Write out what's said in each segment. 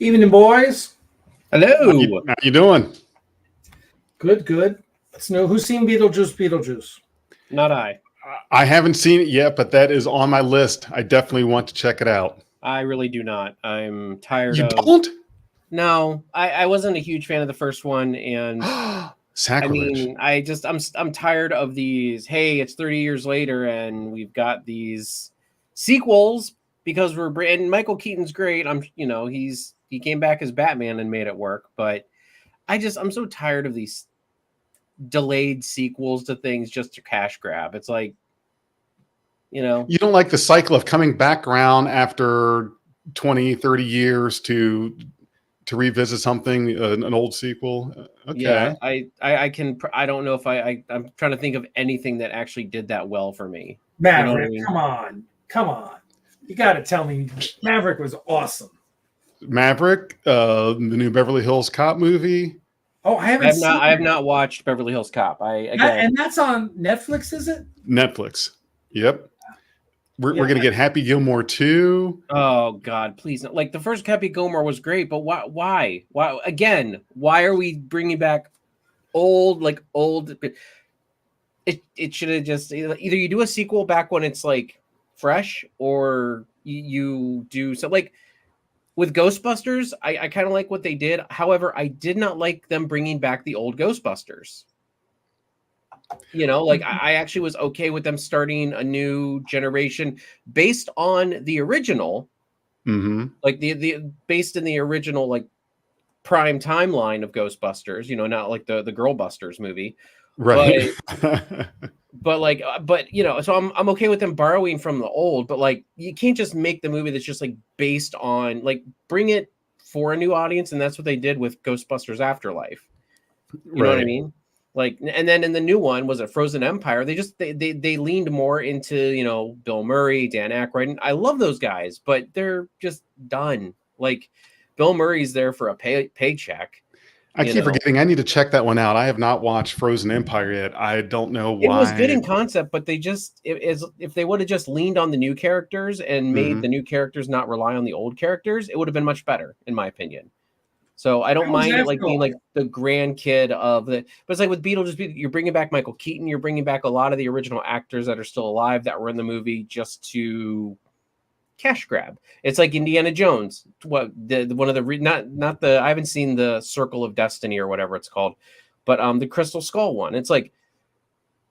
Evening, boys. Hello. How you doing? Good, good. Let's know who's seen Beetlejuice. Beetlejuice. Not I. I haven't seen it yet, but that is on my list. I definitely want to check it out. I really do not. I'm tired You of. don't? No, I wasn't a huge fan of the first one, and Sacrilege. I'm tired of these. Hey, it's 30 years later, and we've got these sequels because and Michael Keaton's great. He came back as Batman and made it work, but I'm so tired of these delayed sequels to things just to cash grab. It's like, you don't like the cycle of coming back around after 20, 30 years to revisit something, an old sequel. Okay. Yeah, I don't know if I'm trying to think of anything that actually did that well for me. Maverick, come on. You got to tell me Maverick was awesome. Maverick, the new Beverly Hills Cop movie. Oh, I have not watched Beverly Hills Cop. And that's on Netflix, is it? Netflix. Yep. We're going to get Happy Gilmore 2. Oh God, please. Like the first Happy Gilmore was great, but why again, why are we bringing back old? It should have just either you do a sequel back when it's like fresh, or you do so like with Ghostbusters. I kind of like what they did. However, I did not like them bringing back the old Ghostbusters. I actually was okay with them starting a new generation based on the original, like the based in the original like prime timeline of Ghostbusters. Not like the Girl Busters movie, right? But so I'm okay with them borrowing from the old, but like you can't just make the movie that's just like based on like bring it for a new audience, and that's what they did with Ghostbusters Afterlife. You know what I mean? Like, and then in the new one, was it Frozen Empire? They leaned more into, Bill Murray, Dan Aykroyd. And I love those guys, but they're just done. Like Bill Murray's there for a paycheck. I keep forgetting. I need to check that one out. I have not watched Frozen Empire yet. I don't know why. It was good in concept, but if they would have just leaned on the new characters and made the new characters not rely on the old characters, it would have been much better, in my opinion. So I don't mind it like being like the grandkid of the, but it's like with Beetlejuice, you're bringing back Michael Keaton, you're bringing back a lot of the original actors that are still alive that were in the movie just to cash grab. It's like Indiana Jones. What one of the not the I haven't seen the Circle of Destiny or whatever it's called, but the Crystal Skull one. It's like,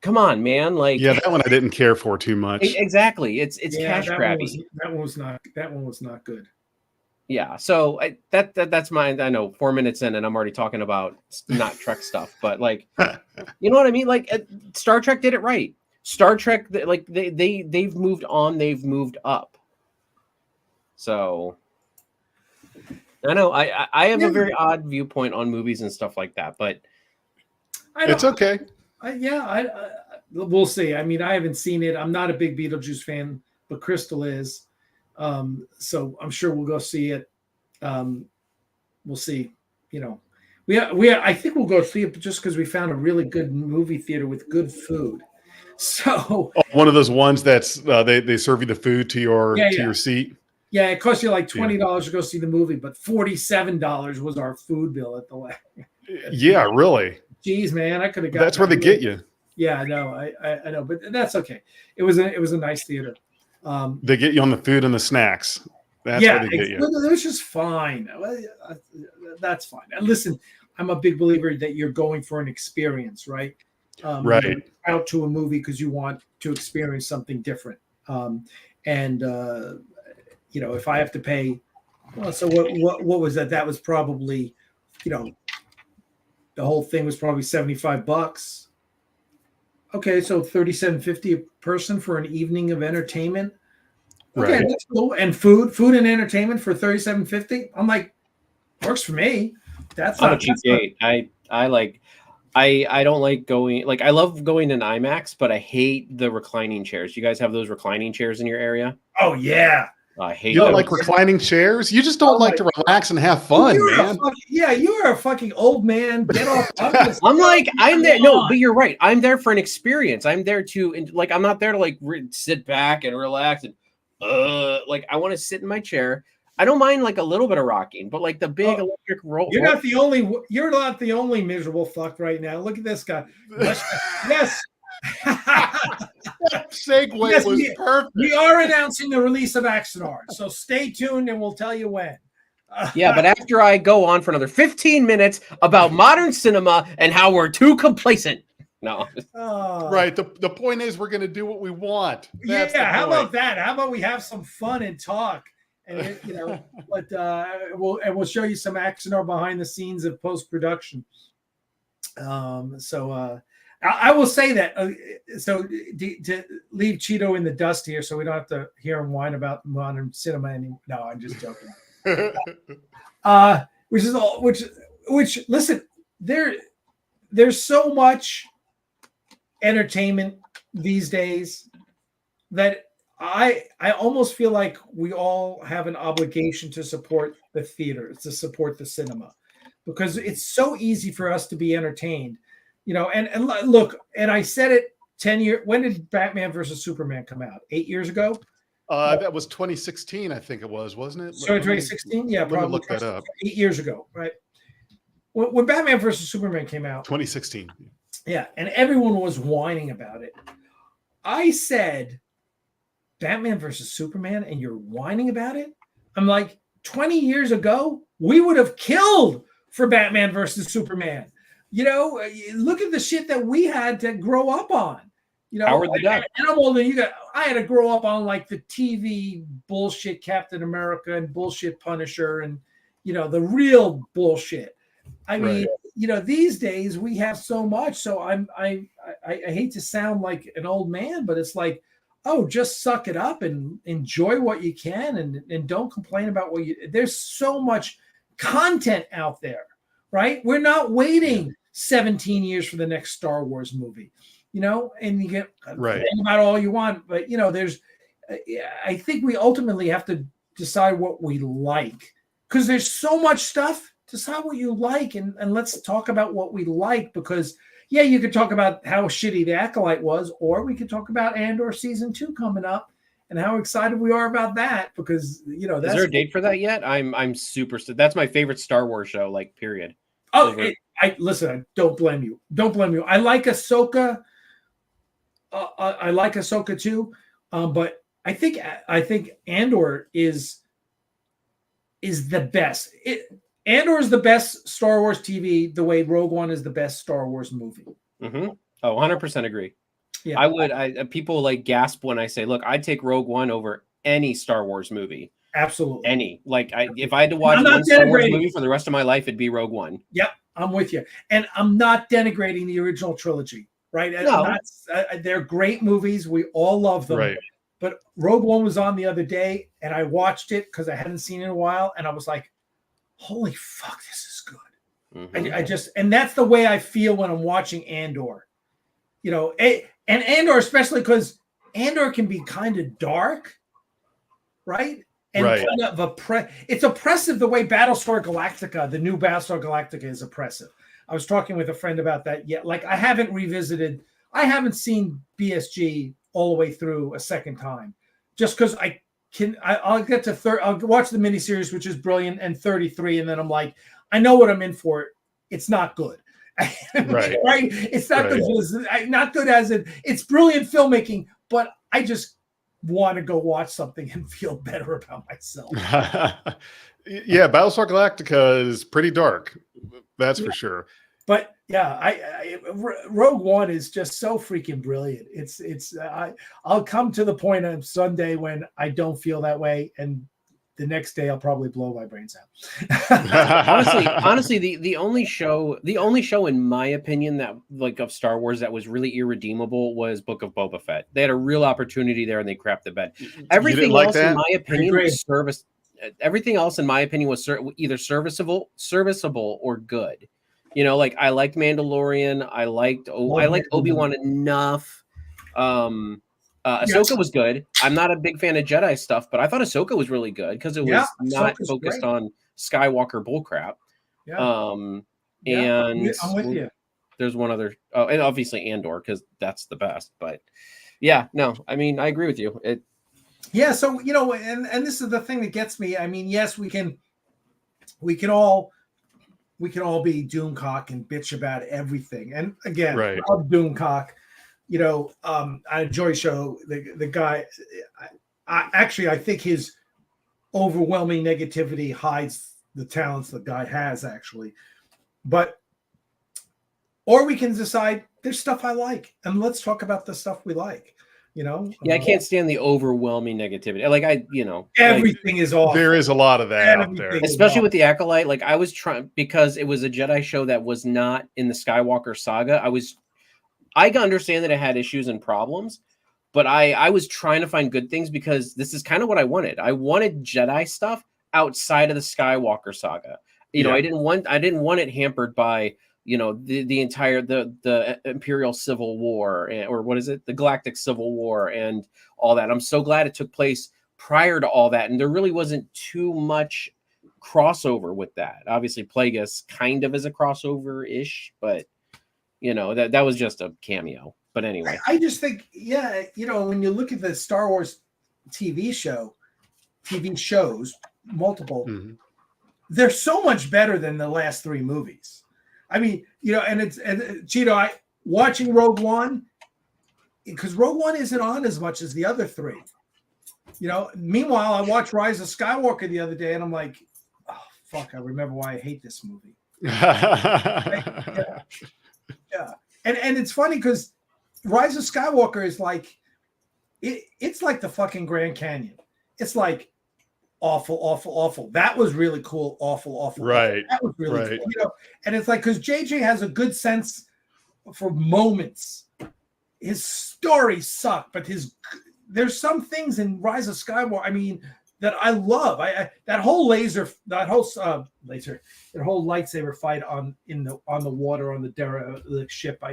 come on, man! Like that one I didn't care for too much. Exactly, it's cash grabby. That one was not good. Yeah, so that's mine. I know 4 minutes in, and I'm already talking about not Trek stuff, but like, you know what I mean? Like, Star Trek did it right. Star Trek, like they've moved on, they've moved up. So, I know I have a very odd viewpoint on movies and stuff like that, but it's okay. We'll see. I mean, I haven't seen it. I'm not a big Beetlejuice fan, but Crystal is. So I'm sure we'll go see it. We'll see. I think we'll go see it just because we found a really good movie theater with good food. So one of those ones that's they serve you the food to your seat. Yeah, it costs you like $20 to go see the movie, but $47 was our food bill at the last. Yeah, really. Jeez, man, I could have got. That's where they get you. Yeah, I know, I know, but that's okay. It was a nice theater. They get you on the food and the snacks. That's where they get you. It was just fine. That's fine. And listen, I'm a big believer that you're going for an experience, right? Right. Out to a movie because you want to experience something different. If I have to pay, so what was that? That was probably, the whole thing was probably $75. Okay, so $37.50 a person for an evening of entertainment. Okay, that's cool. And food and entertainment for $37.50. I'm like, works for me. That's not a cheap date. I don't like going. Like, I love going in IMAX, but I hate the reclining chairs. You guys have those reclining chairs in your area? Oh yeah. I hate. You don't like reclining chairs? You just don't like to relax and have fun, man. You are a fucking old man. Get off. I'm there. No, but you're right. I'm there for an experience. I'm there to I'm not there to sit back and relax and I want to sit in my chair. I don't mind like a little bit of rocking, but like the big electric roll. You're not the only miserable fuck right now. Look at this guy. Yes. Segue was perfect. We are announcing the release of Axanar, so stay tuned and we'll tell you when. Yeah, but after I go on for another 15 minutes about modern cinema and how we're too complacent. No. Right. The point is we're going to do what we want. That's how about that? How about we have some fun and talk? And but we'll show you some Axanar behind the scenes of post-production. I will say that. To leave Cheeto in the dust here, so we don't have to hear him whine about modern cinema anymore. No, I'm just joking. Which listen, there's so much entertainment these days that I almost feel like we all have an obligation to support the theater, to support the cinema, because it's so easy for us to be entertained, and look, and I said it 10 years. When did Batman versus Superman come out? 8 years ago? That was 2016, I think it was, wasn't it? So 2016? Yeah, probably. Look that up. 8 years ago, right? When Batman versus Superman came out. 2016. Yeah, and everyone was whining about it. I said, Batman versus Superman, and you're whining about it? I'm like, 20 years ago, we would have killed for Batman versus Superman. Look at the shit that we had to grow up on. Howard the Duck. And I'm older than you guys. I had to grow up on like the TV bullshit Captain America and bullshit Punisher and the real bullshit. I mean, these days we have so much. So I hate to sound like an old man, but it's like, just suck it up and enjoy what you can and don't complain about there's so much content out there, right? We're not waiting 17 years for the next Star Wars movie, and you get complain about all you want, but I think we ultimately have to decide what we like, because there's so much stuff. Decide what you like, and let's talk about what we like, because you could talk about how shitty The Acolyte was, or we could talk about Andor season 2 coming up and how excited we are about that, because that's, is there a date for that yet? I'm super. That's my favorite Star Wars show, like, period. Listen, I don't blame you. I like Ahsoka. I like Ahsoka too, but I think Andor is the best. Andor is the best Star Wars TV, the way Rogue One is the best Star Wars movie. Mm-hmm. Oh, 100% agree. Yeah. I would. People like gasp when I say, "Look, I'd take Rogue One over any Star Wars movie." Absolutely. Any. Like, if I had to watch one Star Wars movie for the rest of my life, it'd be Rogue One. Yep, I'm with you. And I'm not denigrating the original trilogy, right? No. They're great movies. We all love them. Right. But Rogue One was on the other day, and I watched it because I hadn't seen it in a while, and I was like, holy fuck, this is good. Mm-hmm. And that's the way I feel when I'm watching Andor. And Andor, especially because Andor can be kind of dark, right? And kind of it's oppressive the way Battlestar Galactica, the new Battlestar Galactica, is oppressive. I was talking with a friend about that yet. Like, I haven't seen BSG all the way through a second time, just because I'll get to I'll watch the miniseries, which is brilliant, and 33, and then I'm like, I know what I'm in for. It's not good. Right. Right? It's not good. Not good as it's brilliant filmmaking, but I just want to go watch something and feel better about myself. Yeah, Battlestar Galactica is pretty dark. That's for sure. But Rogue One is just so freaking brilliant. I'll come to the point on Sunday when I don't feel that way, and the next day I'll probably blow my brains out. honestly, the only show in my opinion that, like, of Star Wars that was really irredeemable was Book of Boba Fett. They had a real opportunity there and they crapped the bed. Everything else, in my opinion, was service. Everything else, in my opinion, was either serviceable or good. Like, I liked Mandalorian. I liked Obi-Wan enough. Ahsoka was good. I'm not a big fan of Jedi stuff, but I thought Ahsoka was really good because it was not focused on Skywalker bullcrap. Yeah. And I'm with you. There's one other, and obviously Andor, because that's the best. But yeah, no, I mean, I agree with you. Yeah, so and this is the thing that gets me. I mean, yes, we can all be doomcock and bitch about everything. And again, Right. I love doomcock. I enjoy show the guy. I think his overwhelming negativity hides the talents the guy has actually. But or we can decide there's stuff I like, and let's talk about the stuff we like. Yeah, I can't stand the overwhelming negativity. Like everything is awful. There is a lot of that out there, especially with the Acolyte. Like I was trying, because it was a Jedi show that was not in the Skywalker saga. I understand that it had issues and problems, but I was trying to find good things, because this is kind of what I wanted. I wanted Jedi stuff outside of the Skywalker saga. I didn't want it hampered by the entire the Imperial Civil War, or what is it, the Galactic Civil War, and all that. I'm so glad it took place prior to all that, and there really wasn't too much crossover with that. Obviously, Plagueis kind of is a crossover-ish, but that was just a cameo. But anyway, I just think, when you look at the Star Wars TV shows, multiple, they're so much better than the last 3 movies. I mean, and Cheeto, watching Rogue One, because Rogue One isn't on as much as the other 3. Meanwhile, I watched Rise of Skywalker the other day, and I'm like, oh, fuck, I remember why I hate this movie. Yeah. And it's funny because Rise of Skywalker is like, it's like the fucking Grand Canyon. It's like awful. That was really cool. Awful. Right. That was really cool. And it's like, because JJ has a good sense for moments. His stories suck, but there's some things in Rise of Skywalker, I mean, that I love. That whole lightsaber fight on the water on the derelict ship,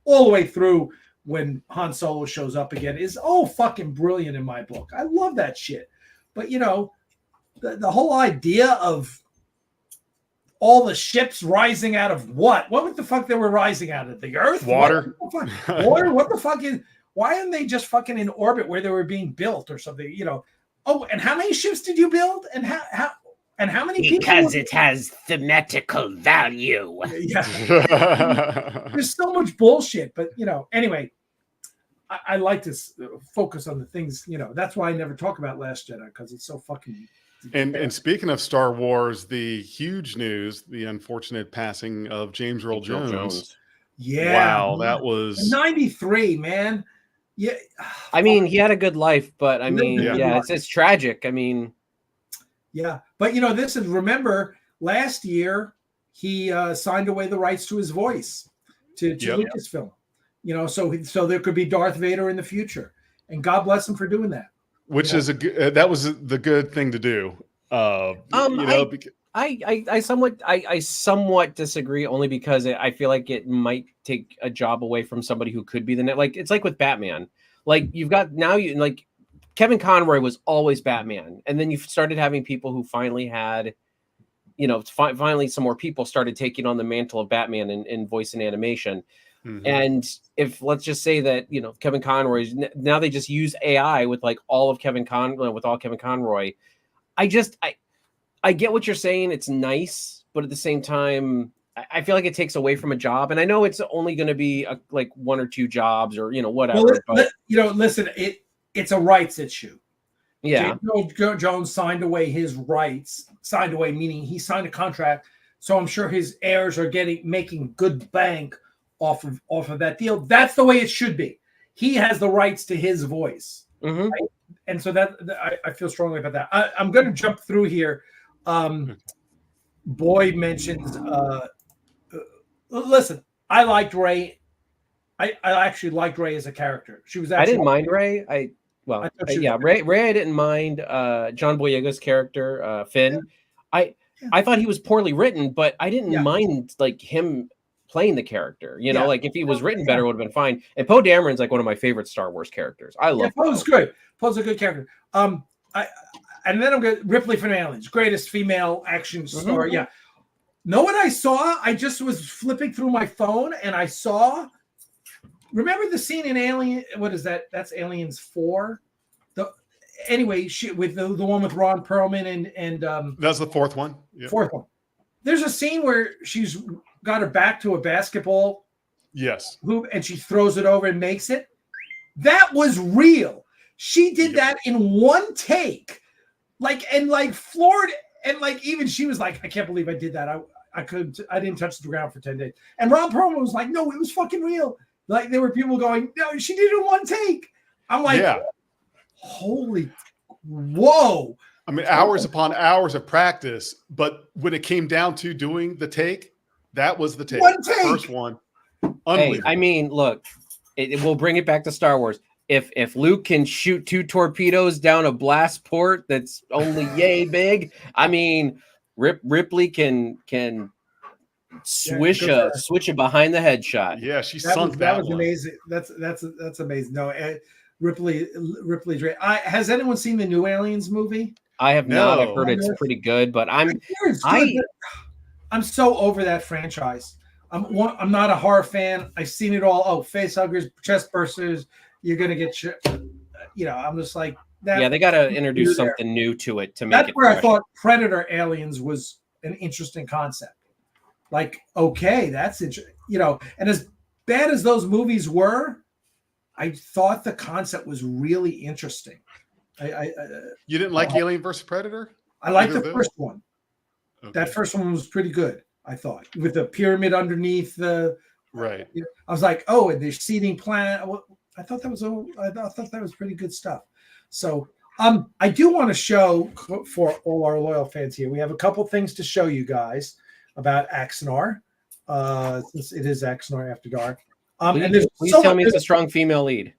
all the way through when Han Solo shows up again, is fucking brilliant in my book. I love that shit. But the whole idea of all the ships rising out of what the fuck they were rising out of? The Earth? Water. Water? What the fuck is? Why aren't they just fucking in orbit where they were being built or something? Oh, and how many ships did you build? And how many people? Because it has thematical value. Yeah. There's so much bullshit, but anyway, I like to focus on the things, that's why I never talk about Last Jedi, because it's so fucking. And speaking of Star Wars, the huge news, the unfortunate passing of James Earl Jones. Yeah. Wow, that was 93, man. Yeah. I mean, he had a good life, but I mean, it's tragic. I mean, yeah. But remember last year he signed away the rights to his voice to Lucasfilm. So there could be Darth Vader in the future, and God bless him for doing that. Which is that was the good thing to do. I somewhat disagree, only because I feel like it might take a job away from somebody who could be the net. Like it's like with Batman. Like you've got now Kevin Conroy was always Batman, and then you started having people who finally had, finally some more people started taking on the mantle of Batman in voice and animation. Mm-hmm. And if let's just say that Kevin Conroy, now they just use AI with all Kevin Conroy. I get what you're saying. It's nice, but at the same time, I feel like it takes away from a job. And I know it's only going to be 1 or 2 jobs or whatever. Well, listen, it's a rights issue. Yeah, James Jones signed away his rights. Signed away meaning he signed a contract. So I'm sure his heirs are making good bank off of that deal. That's the way it should be. He has the rights to his voice. Mm-hmm. Right? And so that I feel strongly about that. I'm going to jump through here. Boyd mentions listen, I liked Rey. I actually liked Rey as a character. She was actually, I didn't mind Rey. Rey I didn't mind. John Boyega's character, Finn. Yeah. I thought he was poorly written, but I didn't mind him playing the charter. If he was written better, it would have been fine. And Poe Dameron's one of my favorite Star Wars characters. I love Poe. Poe's good. Poe's a good character. And then I'm going Ripley from Aliens, greatest female action star. Mm-hmm. Yeah. Know what I saw? I just was flipping through my phone and I saw. Remember the scene in Alien? What is that? That's Aliens 4. anyway, she with the one with Ron Perlman and that's the fourth one. Yep. Fourth one. There's a scene where she's got her back to a basketball. Yes. Hoop, and she throws it over and makes it. That was real. She did that in one take. Floored, and even she was like, I can't believe I did that. I didn't touch the ground for 10 days. And Ron Perlman was like, no, it was fucking real. Like there were people going, no, she did it in one take. I'm like, holy, whoa. I mean, hours upon hours of practice, but when it came down to doing the take, that was the take. One take. First one. Hey, I mean, look, we'll bring it back to Star Wars. If Luke can shoot 2 torpedoes down a blast port that's only yay big, I mean, Ripley can switch a behind the head shot. Yeah, she sunk that. That was amazing. That's amazing. No, Ripley. Has anyone seen the new Aliens movie? I have not. I've heard it's pretty good, but I'm so over that franchise. I'm not a horror fan. I've seen it all. Oh, face huggers, chest bursters. You're gonna get, I'm just like that. Yeah, they got to introduce something new to it to make it. That's where I thought Predator Aliens was an interesting concept. Like, okay, that's interesting. And as bad as those movies were, I thought the concept was really interesting. You didn't like Alien versus Predator? I liked the first one. Okay. That first one was pretty good, I thought, with the pyramid underneath the. Right. I was like, oh, and they're seeding planet. I thought that was pretty good stuff. So I do want to show for all our loyal fans here. We have a couple things to show you guys about Axanar. Since it is Axanar After Dark. Please tell me it's a strong female lead.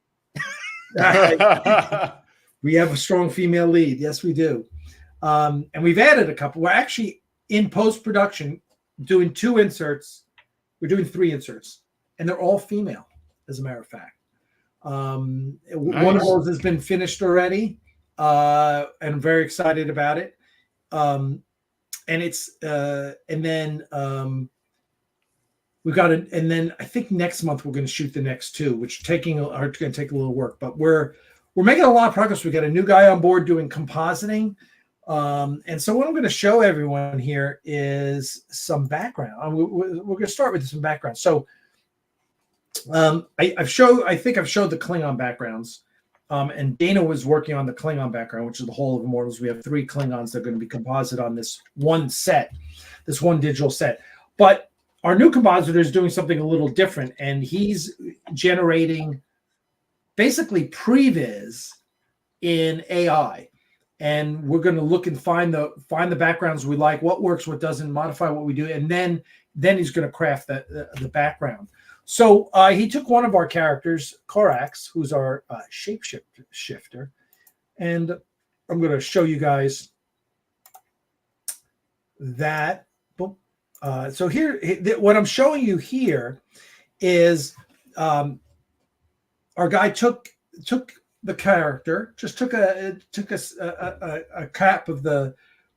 We have a strong female lead. Yes, we do. And we've added a couple. We're actually in post-production doing 2 inserts. We're doing 3 inserts, and they're all female, as a matter of fact. Nice. One of those has been finished already, and I'm very excited about it. And then we've got it, and then I think next month we're going to shoot the next 2, which are going to take a little work, but we're making a lot of progress. We got a new guy on board doing compositing. And so what I'm going to show everyone here is some background. We're going to start with some background. So I think I've showed the Klingon backgrounds, and Dana was working on the Klingon background, which is the Hall of Immortals. We have 3 Klingons that are going to be composite on this one digital set. But our new compositor is doing something a little different, and he's generating basically previs in AI. And we're going to look and find the backgrounds we like, what works, what doesn't, modify what we do, and then he's going to craft the background. So he took one of our characters, Korax, who's our shapeshifter, and I'm going to show you guys that. So here, what I'm showing you here is our guy took the character, just took a cap of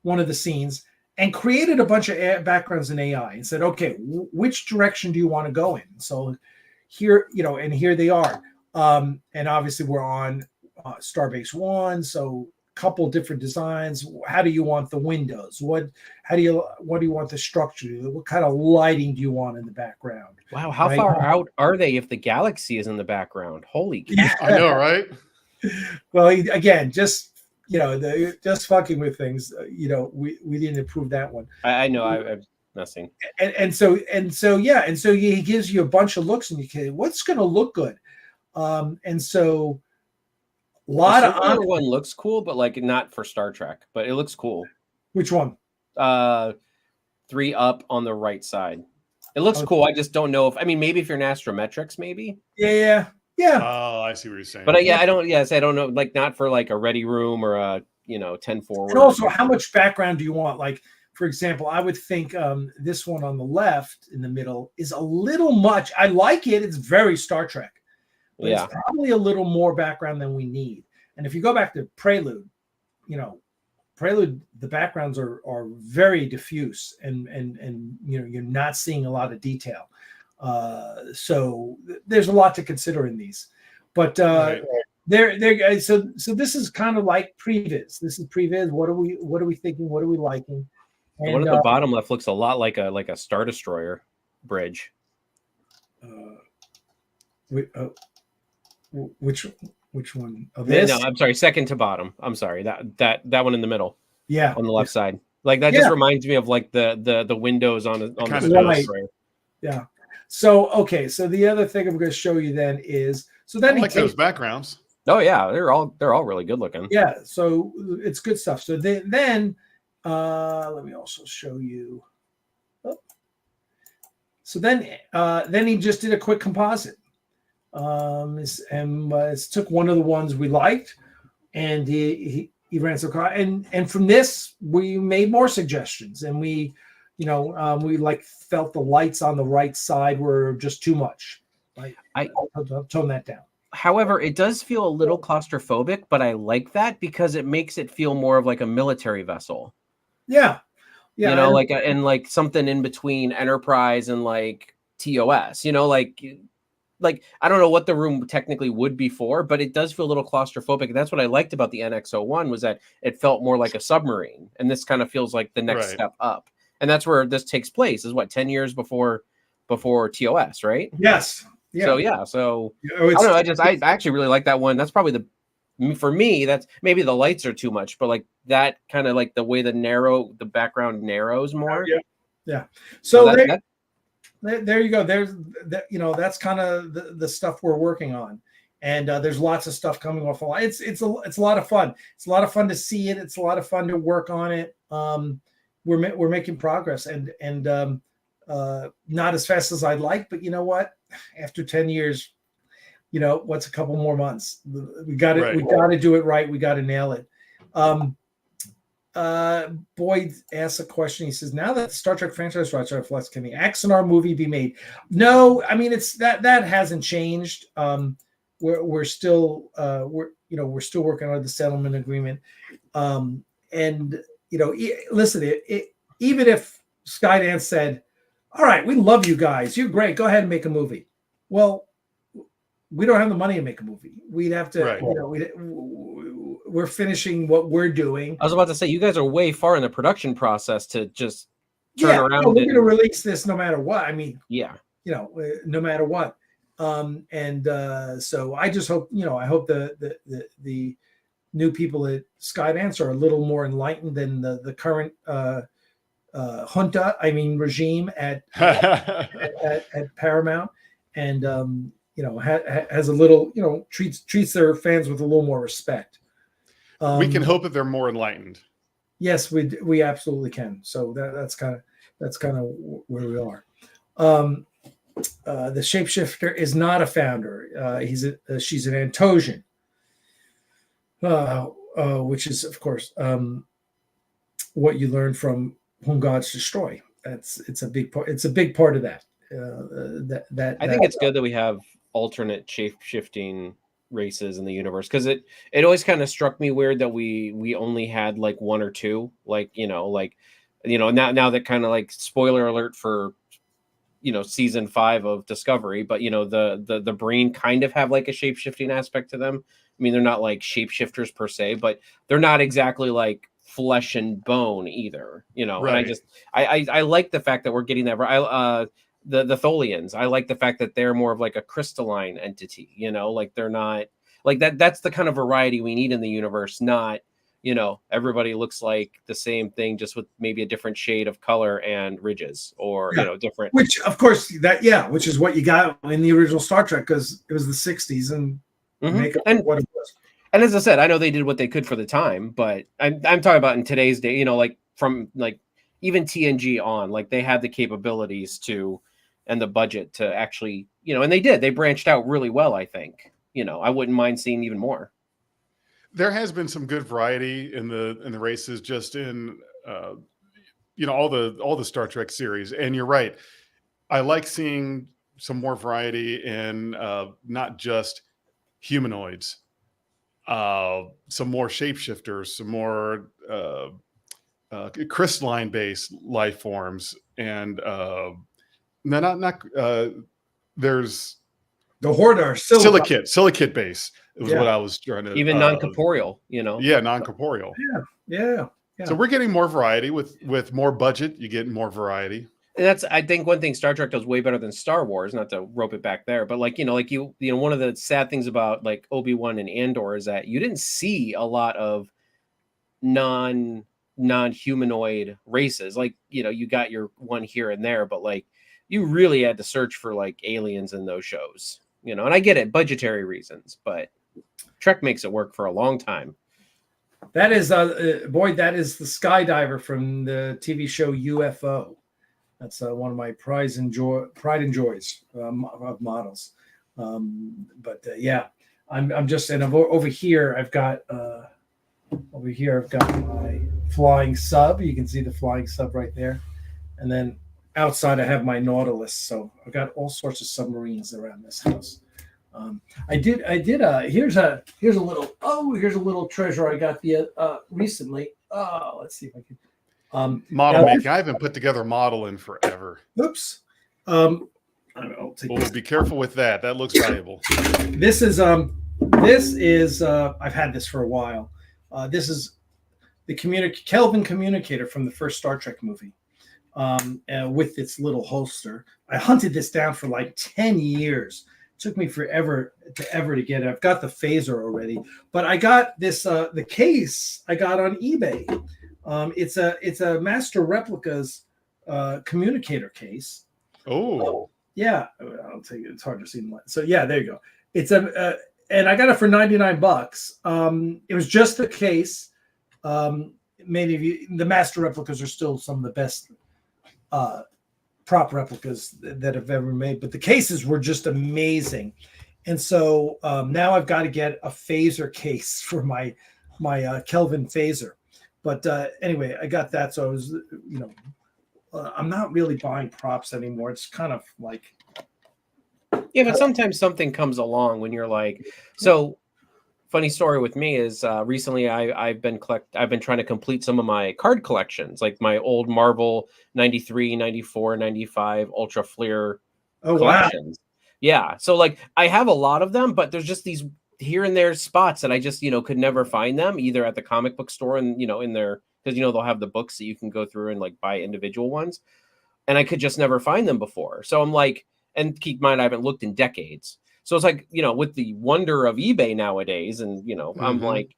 one of the scenes and created a bunch of backgrounds in AI and said, okay, which direction do you want to go in? So here, and here they are. And obviously we're on Starbase 1. So a couple different designs. How do you want the windows? What do you want the structure? What kind of lighting do you want in the background? Wow. How far out are they if the galaxy is in the background? Holy cow. Yeah. I know, right? Well, again, just just fucking with things. We didn't approve that one. I know. I'm messing. And so he gives you a bunch of looks, and you can, what's going to look good. And so a lot of other one looks cool, but like not for Star Trek. But it looks cool. Which one? 3 up on the right side. It looks cool. I just don't know maybe if you're in astrometrics, maybe. Yeah. Oh, I see what you're saying. But I don't know, like not for like a ready room or a 10 forward. And also, how much background do you want? Like, for example, I would think this one on the left in the middle is a little much. I like it. It's very Star Trek. But it's probably a little more background than we need. And if you go back to Prelude, the backgrounds are very diffuse and you're not seeing a lot of detail. So there's a lot to consider in these, but There. So this is kind of like previs. This is previs. What are we thinking? What are we liking? The one at the bottom left looks a lot like a Star Destroyer bridge. Which one? Oh, this? No, I'm sorry. Second to bottom. I'm sorry. That one in the middle. Yeah, on the left side. Like that just reminds me of like the windows on the Star Destroyer. Yeah. So okay. So the other thing I'm going to show you then is then I like those backgrounds. Oh yeah, they're all really good looking. Yeah. So it's good stuff. So then let me also show you. So then he just did a quick composite. Took one of the ones we liked, and he ran some car, and from this we made more suggestions, and we like felt the lights on the right side were just too much. Like I'll tone that down. However, it does feel a little claustrophobic, but I like that because it makes it feel more of like a military vessel. Yeah. Yeah, like something in between Enterprise and like TOS, like I don't know what the room technically would be for, but it does feel a little claustrophobic. And that's what I liked about the NX-01 was that it felt more like a submarine. And this kind of feels like the next step up. And that's where this takes place is 10 years before TOS, right? Yes. Yeah. So I don't know. I actually really like that one. That's probably for me, that's maybe the lights are too much, but like that kind of like the way the background narrows more. Yeah. So there you go. There's that's kind of the stuff we're working on, and there's lots of stuff coming off. It's a lot of fun. It's a lot of fun to see it. It's a lot of fun to work on it. We're making progress, and not as fast as I'd like, but you know what? After 10 years. What's a couple more months? We got it. Right. We got to do it right. We got to nail it. Boyd asks a question. He says, "Now that the Star Trek franchise rights are flux, can the Axanar movie be made?" No, I mean it's that hasn't changed. We're still we're still working on the settlement agreement. Listen, even if Skydance said, "All right, we love you guys. You're great. Go ahead and make a movie." Well, we don't have the money to make a movie. We'd have to, we're finishing what we're doing. I was about to say, you guys are way far in the production process to just turn around. No, we're going to release this no matter what. I mean, no matter what. So I just hope, I hope the new people at Skydance are a little more enlightened than the current regime at Paramount, and has a little, treats their fans with a little more respect. We can hope that they're more enlightened. Yes, we absolutely can. So that's kind of where we are. The shapeshifter is not a founder. She's an Antosian, which is of course what you learn from Whom Gods Destroy. It's a big part. It's a big part of that. I think it's good that we have alternate shape-shifting races in the universe, because it always kind of struck me weird that we only had like one or two, now that kind of like spoiler alert for season 5 of Discovery, but the Breen kind of have like a shape-shifting aspect to them. I mean, they're not like shapeshifters per se, but they're not exactly like flesh and bone either, right. And I like the fact that we're getting that. The Tholians, I like the fact that they're more of like a crystalline entity, like they're not like that. That's the kind of variety we need in the universe, not, everybody looks like the same thing, just with maybe a different shade of color and ridges or, different. Which, of course, which is what you got in the original Star Trek, because it was the 60s and makeup what it was. And as I said, I know they did what they could for the time, but I'm talking about in today's day, like from like even TNG on, like they had the capabilities to, and the budget to actually, and they branched out really well. I think, I wouldn't mind seeing even more. There has been some good variety in the races, just in, all the Star Trek series. And you're right. I like seeing some more variety in not just humanoids, some more shapeshifters, some more crystalline based life forms, and there's The Hoarder, silicate base. It was what I was trying to. Even non-corporeal, Yeah, non-corporeal. Yeah. So we're getting more variety with more budget. You get more variety. And that's, I think, one thing Star Trek does way better than Star Wars. Not to rope it back there, but one of the sad things about like Obi-Wan and Andor is that you didn't see a lot of non-humanoid races. Like, you got your one here and there, but like you really had to search for like aliens in those shows. And I get it, budgetary reasons, but Trek makes it work for a long time. That is that is the skydiver from the TV show UFO. That's one of my pride and joys of models. I'm just, and over here I've got my flying sub. You can see the flying sub right there, and then outside I have my Nautilus. So I've got all sorts of submarines around this house. Here's a little treasure I got recently. Let's see if I can. Model making. I haven't put together a model in forever. Oops. Be careful with that. That looks valuable. This is I've had this for a while. This is the Kelvin communicator from the first Star Trek movie, with its little holster. I hunted this down for like 10 years. It took me forever to get it. I've got the phaser already, but I got this the case I got on eBay. It's a Master Replicas communicator case. Oh, yeah. I'll take it. It's hard to see. So yeah, there you go. It's and I got it for $99. It was just a case. Many of you, the Master Replicas are still some of the best prop replicas that have ever made, but the cases were just amazing. And so now I've got to get a phaser case for my Kelvin phaser. But anyway, I got that. So I was, I'm not really buying props anymore. It's kind of like. Yeah, but sometimes something comes along when you're like, so funny story with me is recently I've been trying to complete some of my card collections, like my old Marvel 93, 94, 95 Ultra Fleer collections. Wow. Yeah. So like I have a lot of them, but there's just these here and there spots that I just, could never find them either at the comic book store and, in their, because, they'll have the books that you can go through and like buy individual ones. And I could just never find them before. So I'm like, and keep in mind, I haven't looked in decades. So it's like, with the wonder of eBay nowadays. And, I'm like,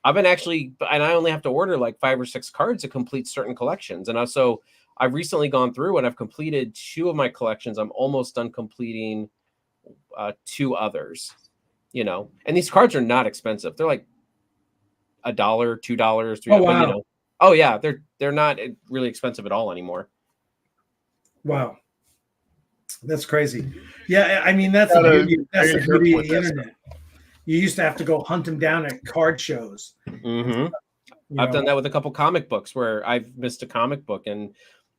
I've been actually, and I only have to order like 5 or 6 cards to complete certain collections. And also I've recently gone through and I've completed 2 of my collections. I'm almost done completing 2 others. And these cards are not expensive. They're like $1, $2, $3. Oh, wow. But, oh yeah, they're not really expensive at all anymore. Wow, that's crazy. Yeah, I mean that's the beauty of the internet. You used to have to go hunt them down at card shows. Mm-hmm. I've done that with a couple comic books where I've missed a comic book, and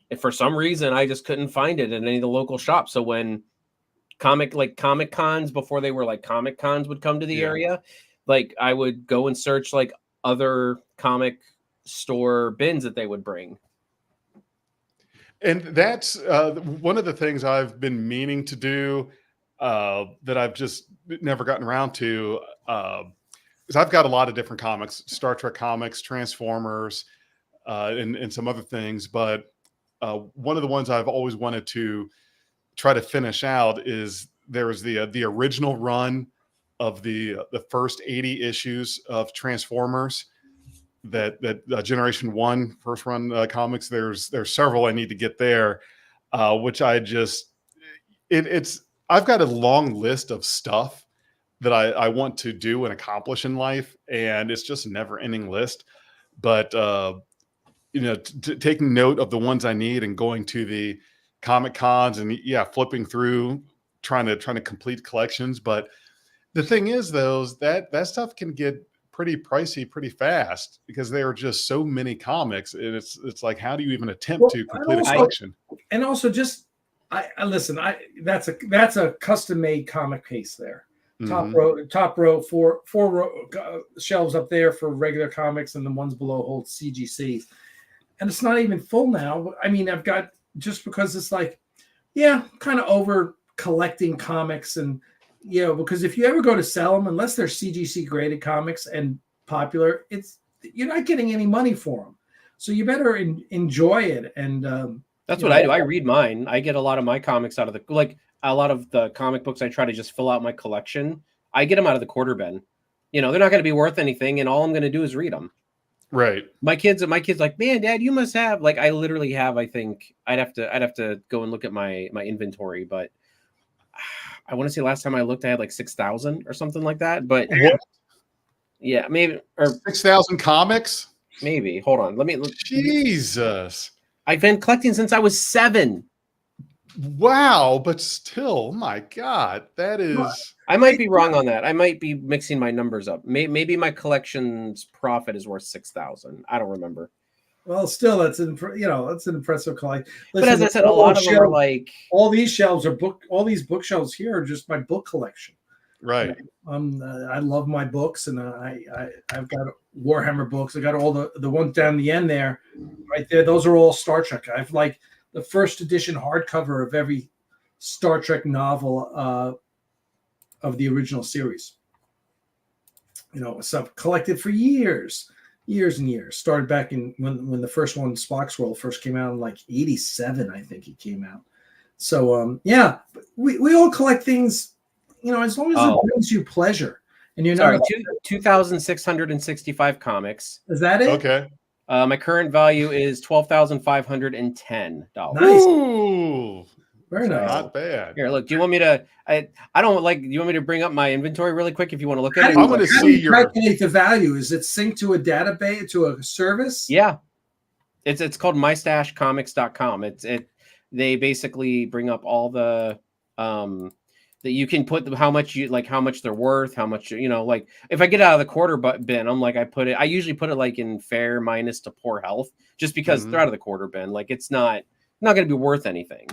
if for some reason I just couldn't find it in any of the local shops. So when Comic Cons, before they were like Comic Cons, would come to the area, like I would go and search like other comic store bins that they would bring. And that's one of the things I've been meaning to do that I've just never gotten around to. Is I've got a lot of different comics, Star Trek comics, Transformers, and some other things. But one of the ones I've always wanted to try to finish out is there was the original run of the first 80 issues of Transformers. That Generation 1 first run comics. There's several I need to get there, which I just I've got a long list of stuff that I want to do and accomplish in life, and it's just a never-ending list. But taking note of the ones I need and going to the Comic Cons and flipping through, trying to complete collections. But the thing is, though, that stuff can get pretty pricey pretty fast because there are just so many comics, and it's like, how do you even attempt to complete a collection? And also, just that's a custom made comic case there. Top row, four row, shelves up there for regular comics, and the ones below hold CGCs. And it's not even full now. I mean, I've got, just because it's like, kind of over collecting comics and Yeah, because if you ever go to sell them, unless they're CGC graded comics and popular, you're not getting any money for them. So you better enjoy it. And that's what I do. I read mine. I get a lot of my comics out of a lot of the comic books. I try to just fill out my collection. I get them out of the quarter bin. They're not going to be worth anything, and all I'm going to do is read them. Right. My kids like, man, Dad, you must have I literally have. I think I'd have to go and look at my inventory, but I want to say last time I looked, I had like 6,000 or something like that. But yeah, maybe or 6,000 comics. Maybe. Hold on. Let me look. Jesus. I've been collecting since I was 7. Wow, but still, my God, that is. I might be wrong on that. I might be mixing my numbers up. Maybe my collection's profit is worth 6,000. I don't remember. Well, still, that's an impressive collection. But as I said, a lot of them are like all these shelves are all these bookshelves here are just my book collection. Right. I love my books, and I've got Warhammer books. I got all the ones down the end there, right there. Those are all Star Trek. I've like the first edition hardcover of every Star Trek novel of the original series. So I've collected for years and years. Started back in when the first one, Spock's World, first came out in like 87, I think it came out. So yeah, we all collect things, as long as it brings you pleasure. And you're not 2,665 comics. Is that it? Okay. My current value is $12,510. Nice. Ooh, very nice. Not bad. Here, look. Do you want me to? I don't like. Do you want me to bring up my inventory really quick if you want to look at it? I want to see your calculate the value. Is it synced to a database, to a service? Yeah, it's called mystashcomics.com. They basically bring up all the that you can put how much they're worth, how much like if I get out of the quarter bin, I usually put it like in fair minus to poor health, just because they're out of the quarter bin. Like it's not going to be worth anything.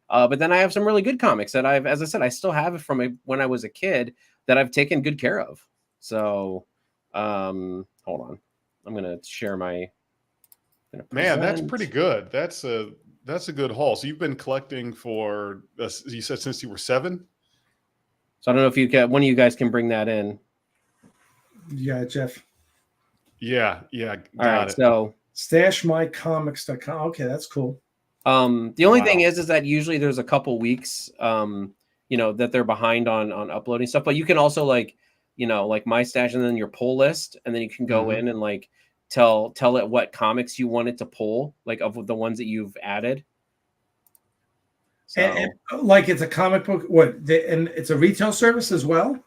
But then I have some really good comics that as I said, I still have it from when I was a kid that I've taken good care of. So hold on, I'm gonna share my. Man, that's pretty good. That's a good haul. So you've been collecting for you said since you were 7. So I don't know if one of you guys can bring that in. Yeah, Jeff. Yeah. Got it. So stashmycomics.com. Okay, that's cool. The only thing is that usually there's a couple weeks, that they're behind on uploading stuff, but you can also like my stash and then your pull list, and then you can go in and like tell it what comics you want it to pull, like of the ones that you've added. So, and like it's a comic book, and it's a retail service as well?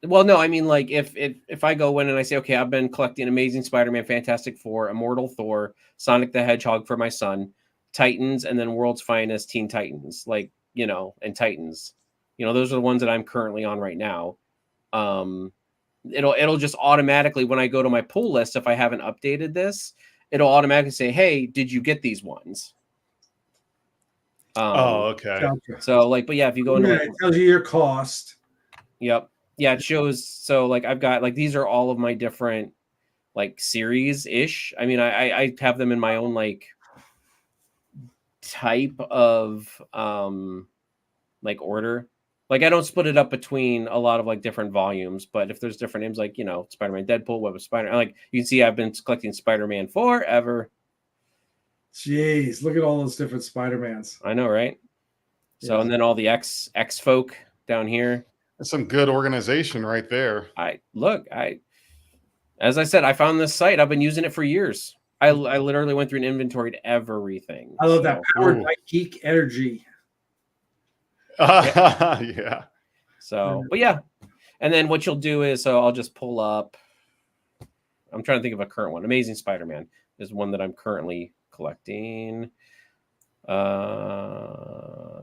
Well, no, I mean like if I go in and I say, okay, I've been collecting Amazing Spider-Man, Fantastic Four, Immortal Thor, Sonic the Hedgehog for my son, Titans, and then World's Finest, Teen Titans, and Titans. Those are the ones that I'm currently on right now. It'll just automatically, when I go to my pull list, if I haven't updated this, it'll automatically say, hey, did you get these ones? Okay. Gotcha. So but yeah, if you go into it tells you your cost. Yep. Yeah, it shows. So I've got these are all of my different series ish. I mean, I have them in my own type of order. I don't split it up between a lot of different volumes, but if there's different names Spider-Man, Deadpool, Web of Spider, you can see I've been collecting Spider-Man forever. Jeez, look at all those different Spider-Mans. I know, right? So, yeah. And then all the X folk down here. That's some good organization right there. As I said, I found this site. I've been using it for years. I literally went through and inventoried everything. I love that, powered by geek energy. Yeah. So, but yeah. And then what you'll do is, I'll just pull up. I'm trying to think of a current one. Amazing Spider-Man is one that I'm currently collecting.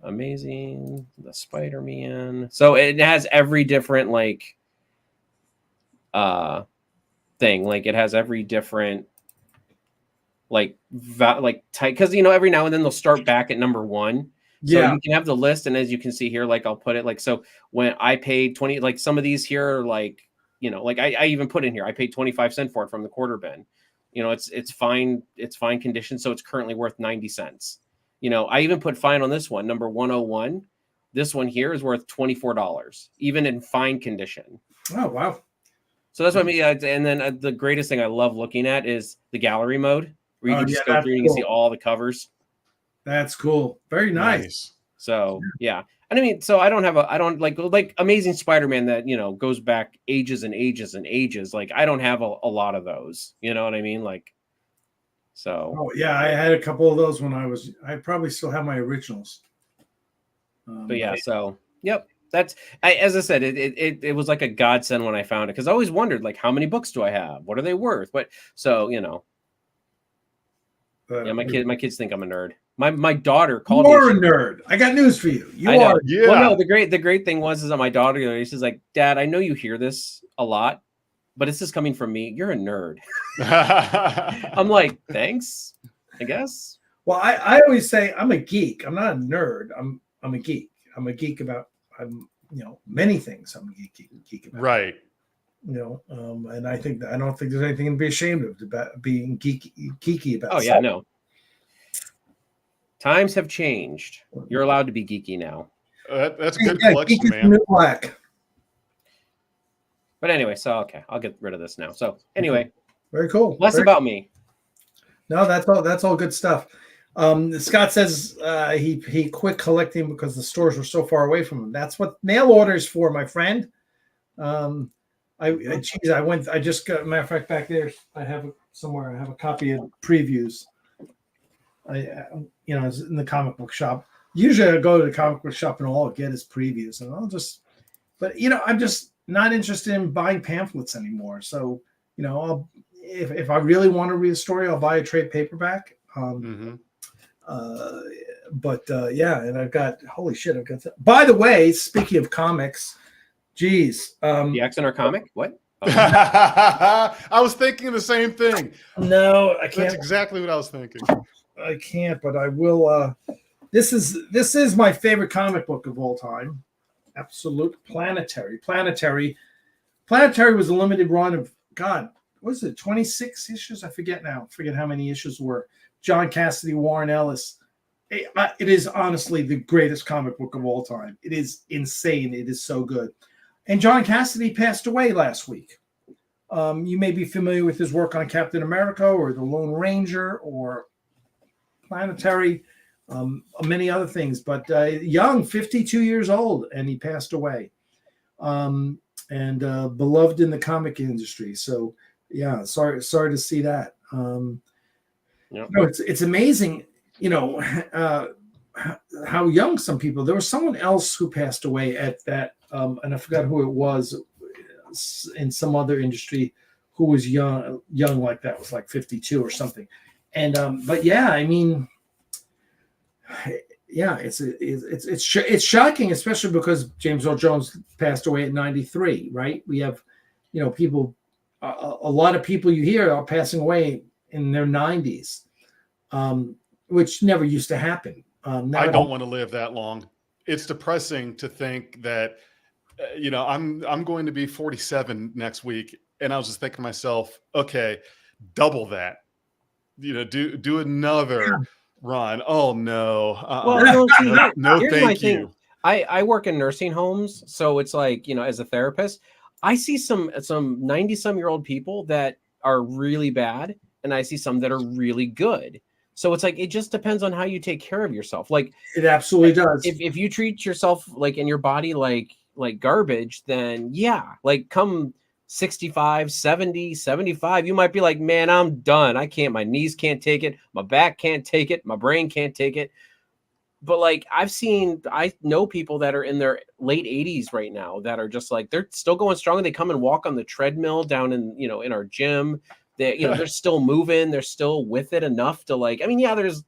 Amazing the Spider-Man. So it has every different thing. It has every different type, because every now and then they'll start back at number 1. So you can have the list, and as you can see here, I'll put it so when I paid 20, some of these here are I even put in here, I paid 25 cents for it from the quarter bin. It's fine condition, so it's currently worth 90 cents. I even put fine on this one, number 101, This one here is worth $24, even in fine condition. Oh, wow. So that's what I mean. And then the greatest thing I love looking at is the gallery mode, where you can just go through and you can see all the covers. That's cool. Very nice. So yeah. And I mean, so I don't like Amazing Spider-Man that, goes back ages and ages and ages. Like I don't have a lot of those, you know what I mean? Like, so. Oh yeah. I had a couple of those I probably still have my originals. But yeah, so, yep. As I said, it was like a godsend when I found it, because I always wondered, like, how many books do I have? What are they worth? But so yeah, my kids think I'm a nerd. My daughter called me. You're a nerd. I got news for you. You are. Yeah. Well, no, the great thing is that my daughter, she's like, Dad, I know you hear this a lot, but it's just coming from me. You're a nerd. I'm like, thanks, I guess. Well, I always say I'm a geek. I'm not a nerd. I'm a geek. I'm a geek about many things. I'm a geek about. Right. And I don't think there's anything to be ashamed of about being geeky about. Oh yeah, no. Times have changed. You're allowed to be geeky now. That's a good collection, man. Black. But anyway, so okay, I'll get rid of this now. So anyway, very cool. Less about me. No, that's all good stuff. Scott says he quit collecting because the stores were so far away from him. That's what mail orders for, my friend. I just got, matter of fact, back there I have somewhere. I have a copy of previews. It's in the comic book shop. Usually I go to the comic book shop and all I'll get is previews, and I'm just not interested in buying pamphlets anymore. So if I really want to read a story, I'll buy a trade paperback. And I've got, holy shit, I've got that. By the way, speaking of comics, geez. The Axanar comic? What? Oh. I was thinking the same thing. No, I can't. That's exactly what I was thinking. I can't, but I will. This is my favorite comic book of all time. Absolute Planetary. Planetary was a limited run of, God, what is it, 26 issues? I forget now. I forget how many issues were. John Cassidy, Warren Ellis. It is honestly the greatest comic book of all time. It is insane. It is so good. And John Cassidy passed away last week. You may be familiar with his work on Captain America or The Lone Ranger or Planetary, many other things. But young, 52 years old, and he passed away. And beloved in the comic industry. So, yeah, sorry to see that. Yep. It's amazing, how young some people. There was someone else who passed away at that, and I forgot who it was, in some other industry, who was young like that, was like 52 or something. And but yeah, I mean, yeah, it's shocking, especially because James Earl Jones passed away at 93. Right? We have, people, a lot of people you hear are passing away in their 90s, which never used to happen. I don't want to live that long. It's depressing to think that, I'm going to be 47 next week, and I was just thinking to myself, okay, double that. Do another run. Oh no. Well, no, thank you. I work in nursing homes, so it's like, as a therapist, I see some 90-some-year-old people that are really bad, and I see some that are really good. So it's like, it just depends on how you take care of yourself. Like, it absolutely does. If you treat yourself like in your body like garbage, then yeah, like come 65, 70, 75, you might be like, man, I'm done. My knees can't take it. My back can't take it. My brain can't take it. But like I know people that are in their late 80s right now that are just like, they're still going strong. They come and walk on the treadmill down in, in our gym. They're still moving. They're still with it enough to like, I mean, yeah, there's,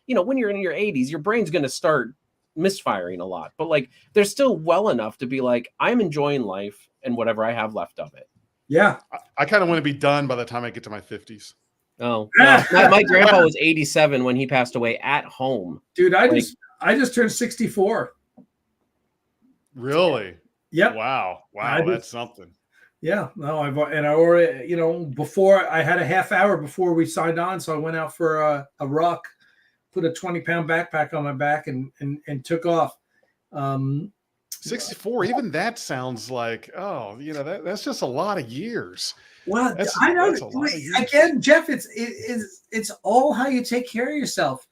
when you're in your 80s, your brain's going to start misfiring a lot, but like, they're still well enough to be like, I'm enjoying life and whatever I have left of it. Yeah. I kind of want to be done by the time I get to my 50s. Oh, no. My grandpa was 87 when he passed away at home. Dude, I just turned 64. Really? Yep. Wow. That's something. Yeah, no, I already, before I had a half hour before we signed on. So I went out for a ruck, put a 20-pound backpack on my back and took off. 64, even that sounds like, that's just a lot of years. Well, I know. Again, Jeff, it's all how you take care of yourself.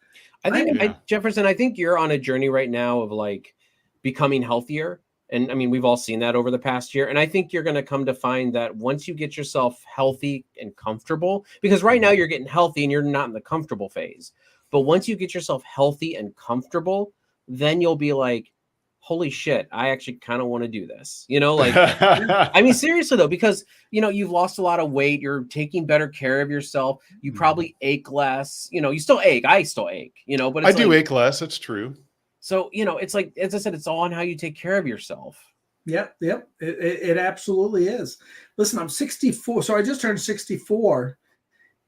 Jefferson, I think you're on a journey right now of like becoming healthier. And I mean, we've all seen that over the past year. And I think you're going to come to find that once you get yourself healthy and comfortable, because right now you're getting healthy and you're not in the comfortable phase. But once you get yourself healthy and comfortable, then you'll be like, holy shit, I actually kind of want to do this. Like, I mean, seriously though, because, you've lost a lot of weight. You're taking better care of yourself. You probably ache less. You still ache. I still ache, but I do ache less. That's true. So, it's like, as I said, it's all on how you take care of yourself. Yep. It absolutely is. Listen, I'm 64. So I just turned 64.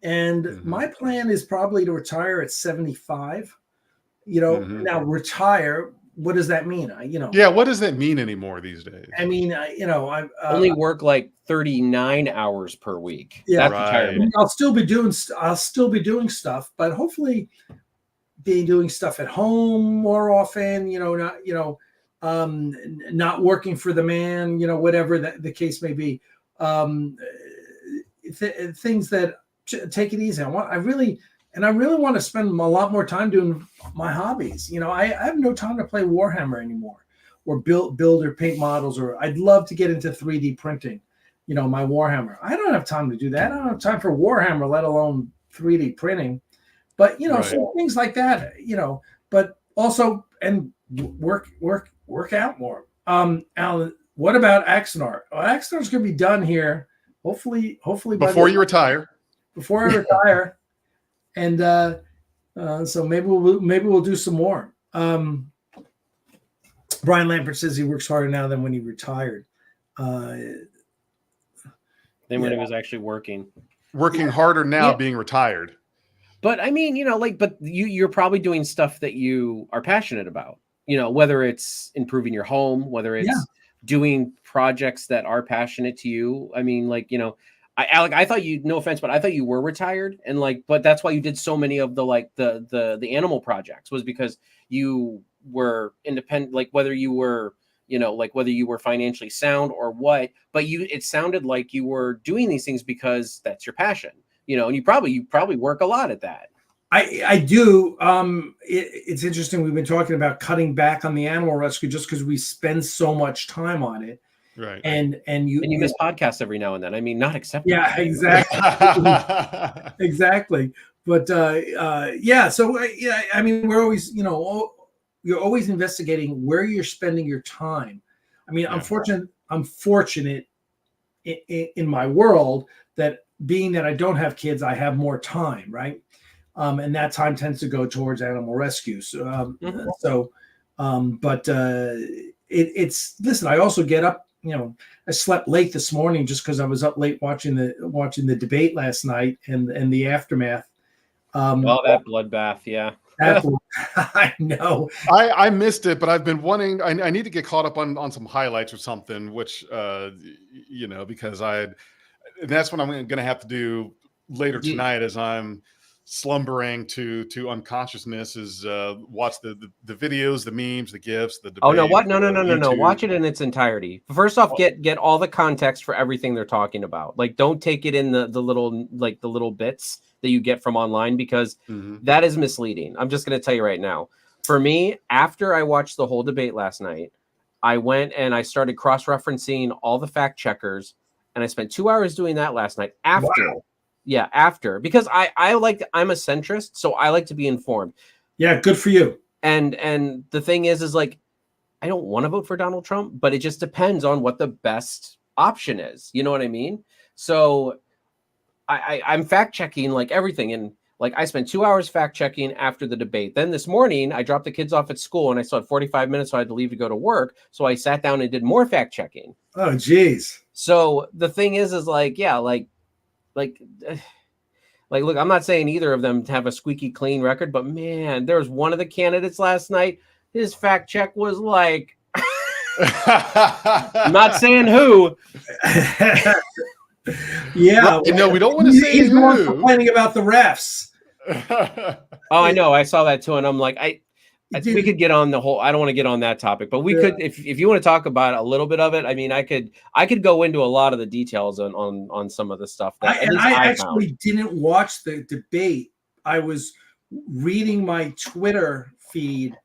And my plan is probably to retire at 75. Now retire, what does that mean? What does that mean anymore these days? I mean, I only work like 39 hours per week. Yeah, that's retirement. I'll still be doing stuff, but hopefully be doing stuff at home more often, not working for the man, whatever the case may be. Things that take it easy. I really want to spend a lot more time doing my hobbies. I have no time to play Warhammer anymore, or build or paint models, or I'd love to get into 3D printing, my Warhammer. I don't have time to do that. I don't have time for Warhammer, let alone 3D printing. But so things like that, but also and work out more. Alan, what about Axanar? Well, Axanar's going to be done here, hopefully before you retire. Before I retire, and so maybe we'll do some more. Brian Lampert says he works harder now than when he retired. Than when he was actually working harder now, being retired. But I mean, but you're probably doing stuff that you are passionate about, whether it's improving your home, whether it's doing projects that are passionate to you. I mean, I thought you, no offense, but I thought you were retired, and but that's why you did so many of the animal projects, was because you were independent, whether you were, whether you were financially sound or what, but it sounded like you were doing these things because that's your passion. And you probably work a lot at that. I do. It's interesting. We've been talking about cutting back on the animal rescue just because we spend so much time on it. Right. And you miss podcasts every now and then. I mean, not acceptable. Yeah, exactly. Exactly. But So I mean, we're always, you're always investigating where you're spending your time. I mean, I'm fortunate in my world that, being that I don't have kids, I have more time, right? And that time tends to go towards animal rescue. So, listen, I also get up, I slept late this morning just because I was up late watching the debate last night and the aftermath. That bloodbath, yeah. I know. I missed it, but I've been wanting. I need to get caught up on some highlights or something, which because that's what I'm going to have to do later tonight as I'm slumbering to unconsciousness, is watch the videos, the memes, the GIFs, the debate. Oh no! What? No! Watch it in its entirety. First off, get all the context for everything they're talking about. Don't take it in the little bits that you get from online, because that is misleading. I'm just going to tell you right now. For me, after I watched the whole debate last night, I went and I started cross-referencing all the fact checkers. And I spent 2 hours doing that last night after, because I'm a centrist, so I like to be informed. Yeah, good for you. And the thing is I don't want to vote for Donald Trump, but it just depends on what the best option is. You know what I mean? So I'm fact checking everything, and I spent 2 hours fact checking after the debate. Then this morning I dropped the kids off at school and I still had 45 minutes, so I had to leave to go to work. So I sat down and did more fact checking. Oh, geez. So the thing is look, I'm not saying either of them have a squeaky clean record, but man, there was one of the candidates last night. His fact check was I'm not saying who. Yeah. No, we don't want to say he's who. The one complaining about the refs. Oh, I know. I saw that too. And I'm like, we could get on the whole. I don't want to get on that topic, but we could, if you want to talk about a little bit of it. I mean, I could go into a lot of the details on some of the stuff. That I actually didn't watch the debate. I was reading my Twitter feed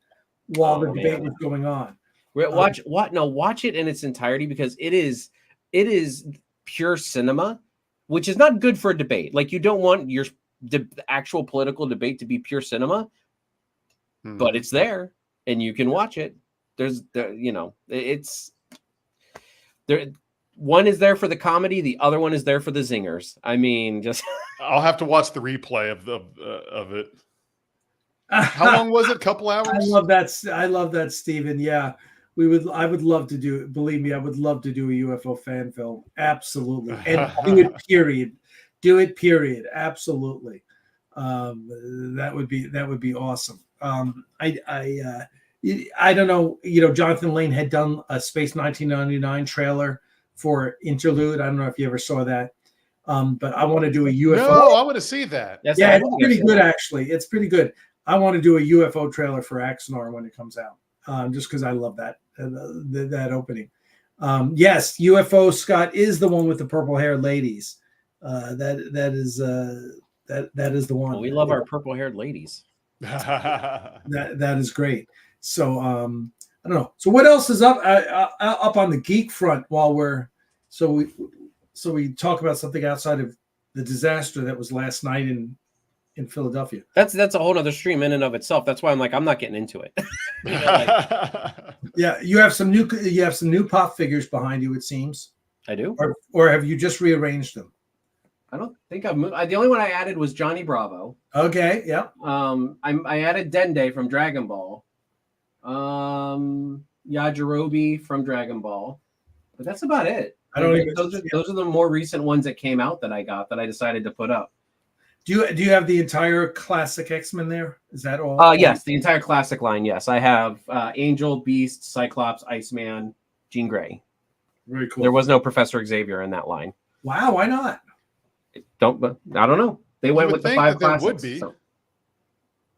while the debate was going on. Watch it in its entirety, because it is pure cinema, which is not good for a debate. Like, you don't want your actual political debate to be pure cinema, but it's there and you can watch it. It's there. One is there for the comedy, the other one is there for the zingers. I mean, just I'll have to watch the replay of it. How long was it? A couple hours? I love that, Stephen. Yeah. I would love to do it. Believe me, I would love to do a UFO fan film. Absolutely. And do it, period. Do it, period. Absolutely. That would be awesome. I don't know, Jonathan Lane had done a Space 1999 trailer for Interlude. I don't know if you ever saw that. But I want to do a UFO. No, I want to see that. It's pretty good, actually. It's pretty good. I want to do a UFO trailer for Axanar when it comes out. Just because I love that opening. Yes, UFO Scott is the one with the purple-haired ladies. That is the one. Well, we love our purple-haired ladies. That is great. So I don't know. So what else is up on the geek front while we talk about something outside of the disaster that was last night in Philadelphia? That's a whole other stream in and of itself. That's why I'm not getting into it. Yeah, you have some new pop figures behind you, it seems. I do. Or have you just rearranged them? I don't think I've moved. The only one I added was Johnny Bravo. Okay, yeah. I added Dende from Dragon Ball. Yajirobe from Dragon Ball. But that's about it. Those are the more recent ones that came out that I got that I decided to put up. Do you have the entire classic X-Men there? Is that all? Yes, the entire classic line. Yes, I have Angel, Beast, Cyclops, Iceman, Jean Grey. Very cool. There was no Professor Xavier in that line. Wow, why not? I don't know. They went with the 5 classics. Would be. So.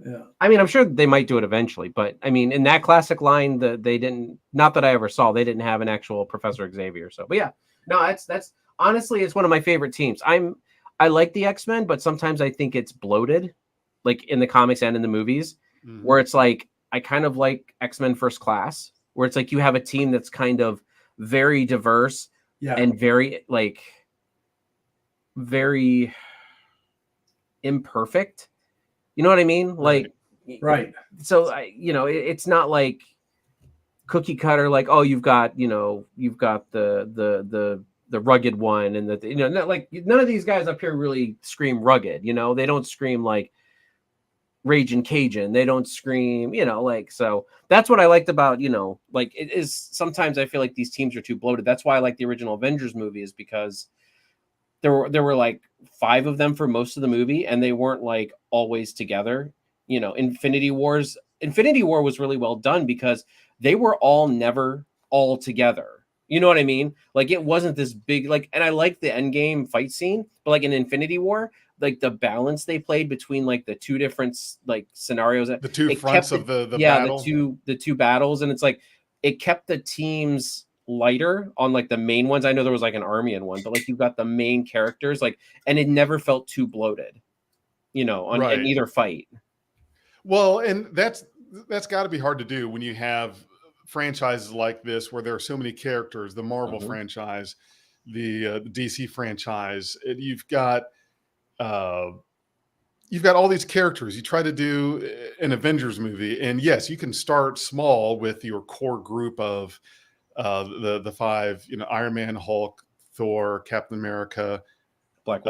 Yeah. I mean, I'm sure they might do it eventually, but I mean, in that classic line, they didn't. Not that I ever saw. They didn't have an actual Professor Xavier. So, but yeah, no, that's honestly, it's one of my favorite teams. I like the X-Men, but sometimes I think it's bloated, like in the comics and in the movies, where it's like, I kind of like X-Men First Class, where it's like you have a team that's kind of very diverse and very imperfect. You know what I mean? Like, right. So it's not like cookie cutter. Like, oh, you've got the rugged one, and like none of these guys up here really scream rugged. They don't scream like Raging Cajun. They don't scream, so that's what I liked about, like it is sometimes I feel like these teams are too bloated. That's why I like the original Avengers movie, is because there were like 5 of them for most of the movie, and they weren't like always together. Infinity War was really well done because they were all never all together. You know what I mean? Like, it wasn't this big, and I like the Endgame fight scene, but like in Infinity War, like the balance they played between like the two different like scenarios, the two fronts of the battle. the two battles, and it's like it kept the teams lighter on like the main ones. I know there was like an army in one, but like you've got the main characters, like, and it never felt too bloated, in either fight. Well, and that's got to be hard to do when you have franchises like this where there are so many characters. The Marvel franchise, the DC franchise, you've got all these characters. You try to do an Avengers movie, and yes, you can start small with your core group of the 5, Iron Man, Hulk, Thor, Captain America, Black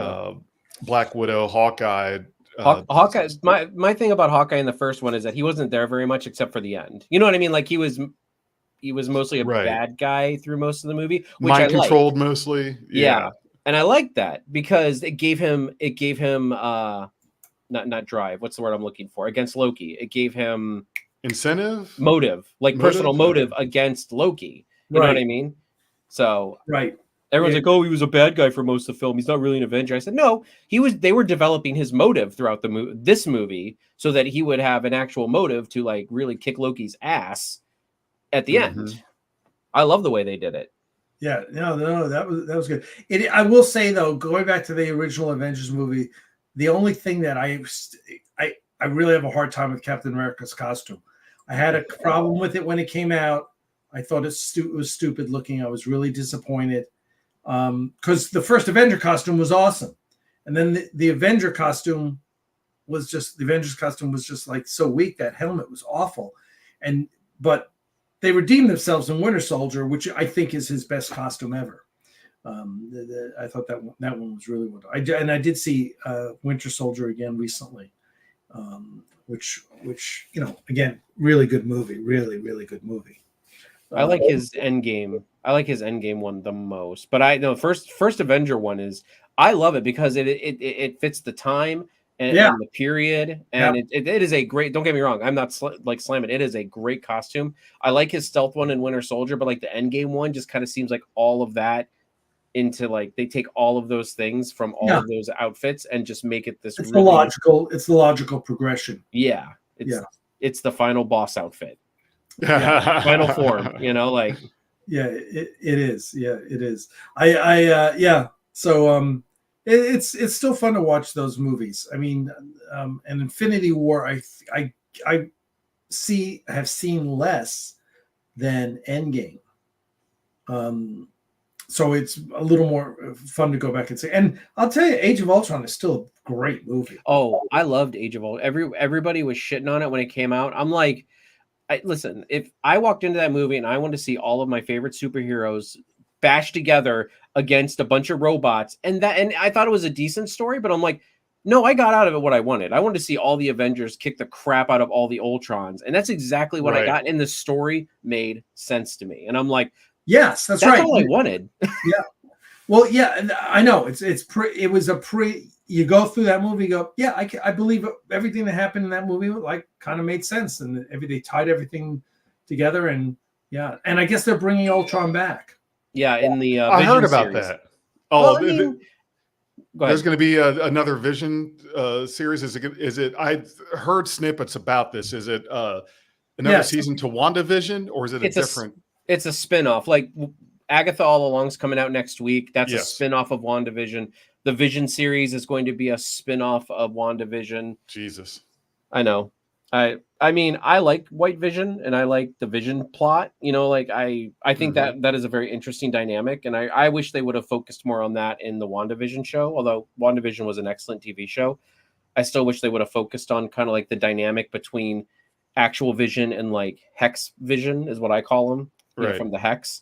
Widow, Hawkeye. Hawkeye. My thing about Hawkeye in the first one is that he wasn't there very much except for the end. You know what I mean? Like he was mostly a bad guy through most of the movie, which mind controlled mostly. Yeah. And I like that because it gave him not drive. What's the word I'm looking for? Against Loki. It gave him motive, personal motive against Loki. You know what I mean? So right. Everyone's like, "Oh, he was a bad guy for most of the film. He's not really an Avenger." I said, "No, he was. They were developing his motive throughout this movie, so that he would have an actual motive to like really kick Loki's ass at the end." I love the way they did it. Yeah, no, that was good. I will say though, going back to the original Avengers movie, the only thing that I really have a hard time with Captain America's costume. I had a problem with it when it came out. I thought it was stupid looking. I was really disappointed. Because the first Avenger costume was awesome, and then the Avengers costume was just like so weak. That helmet was awful, but they redeemed themselves in Winter Soldier, which I think is his best costume ever. I thought that one was really wonderful. I did see Winter Soldier again recently, which again, really good movie, really good movie. I like his Endgame. I like his Endgame one the most. But I know first Avenger one is, I love it because it fits the time and the period, and it is a great. Don't get me wrong, I'm not slamming. It is a great costume. I like his stealth one in Winter Soldier, but like the Endgame one just kind of seems like all of that into like they take all of those things from all of those outfits and just make it this. It's the logical progression. Yeah, it's the final boss outfit. Final form, like it is. It is. So it's still fun to watch those movies. I mean, and Infinity War I have seen less than Endgame. So it's a little more fun to go back and see. And I'll tell you, Age of Ultron is still a great movie. Oh, I loved Age of Ultron. Everybody was shitting on it when it came out. I'm like, listen, if I walked into that movie and I wanted to see all of my favorite superheroes bashed together against a bunch of robots, and I thought it was a decent story, but I'm like, no, I got out of it what I wanted. I wanted to see all the Avengers kick the crap out of all the Ultrons, and that's exactly what I got. And the story made sense to me, and I'm like, yes, that's right. All I wanted. Yeah. Well, yeah, I know it was you go through that movie, you go, yeah, I believe everything that happened in that movie like kind of made sense, and they tied everything together, and and I guess they're bringing Ultron back. Yeah, in the I heard about series. that. Oh, well, there's going to be another Vision series. Is it? I heard snippets about this. Is it another season to WandaVision, or is it different? It's a spinoff. Like Agatha All Along's coming out next week. That's a spinoff of WandaVision. The Vision series is going to be a spinoff of WandaVision. Jesus. I know. I mean, I like White Vision and I like the Vision plot. I think that is a very interesting dynamic. And I wish they would have focused more on that in the WandaVision show. Although WandaVision was an excellent TV show, I still wish they would have focused on kind of like the dynamic between actual Vision and like Hex Vision is what I call them. From the Hex.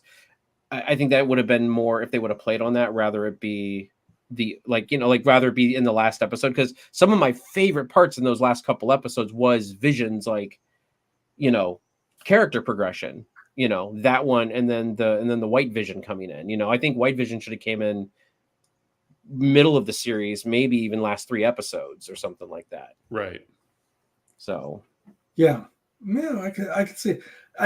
I think that would have been more if they would have played on that, rather it be rather be in the last episode, because some of my favorite parts in those last couple episodes was Vision's character progression, that one, and then the White Vision coming in. I think White Vision should have came in middle of the series, maybe even last 3 episodes or something like that. Right. So I could see.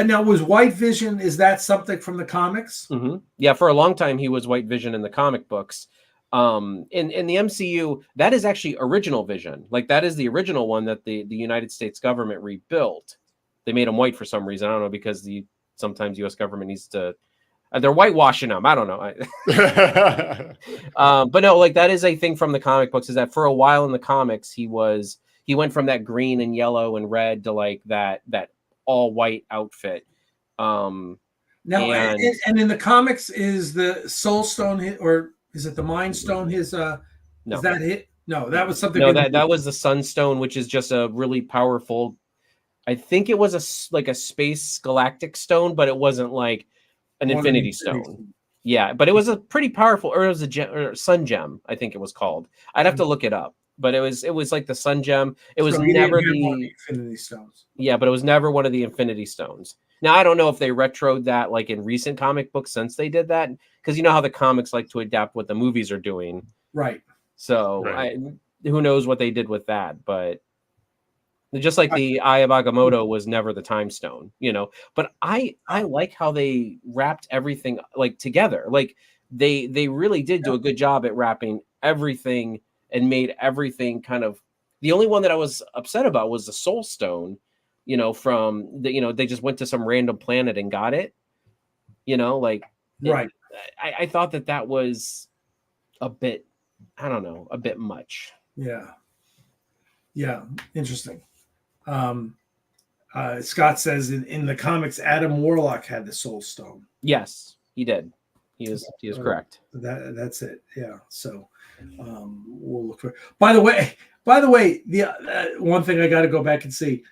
Now, was White Vision, is that something from the comics? Mm-hmm. Yeah, for a long time he was White Vision in the comic books. In the MCU, that is actually original Vision. Like that is the original one that the United States government rebuilt. They made him white for some reason. I don't know, because sometimes U.S. government needs to. They're whitewashing him. I don't know. But no, like that is a thing from the comic books. Is that for a while in the comics he went from that green and yellow and red to like that all white outfit. Now, and in the comics, is the Soul Stone or is it the Mind Stone? No. Is that it? No, that was something. No, that was the Sunstone, which is just a really powerful. I think it was a space galactic stone, but it wasn't like an Infinity Stone. Yeah, but it was a pretty powerful, or it was a Sun Gem, I think it was called. I'd have to look it up. But it was like the Sun Gem. It was never the Infinity Stones. Yeah, but it was never one of the Infinity Stones. Now, I don't know if they retroed that like in recent comic books since they did that, because you know how the comics like to adapt what the movies are doing. Right. So who knows what they did with that, but just like the Eye of Agamotto was never the Time Stone, But I like how they wrapped everything like together. Like they really did do a good job at wrapping everything and made everything kind of. The only one that I was upset about was the Soul Stone, from they just went to some random planet and got it, like right. I thought that was a bit, I don't know, a bit much. Yeah, interesting. Scott says in the comics, Adam Warlock had the Soul Stone. Yes, he did. He is correct. That's it. Yeah. So we'll look for. By the way, the one thing I got to go back and see.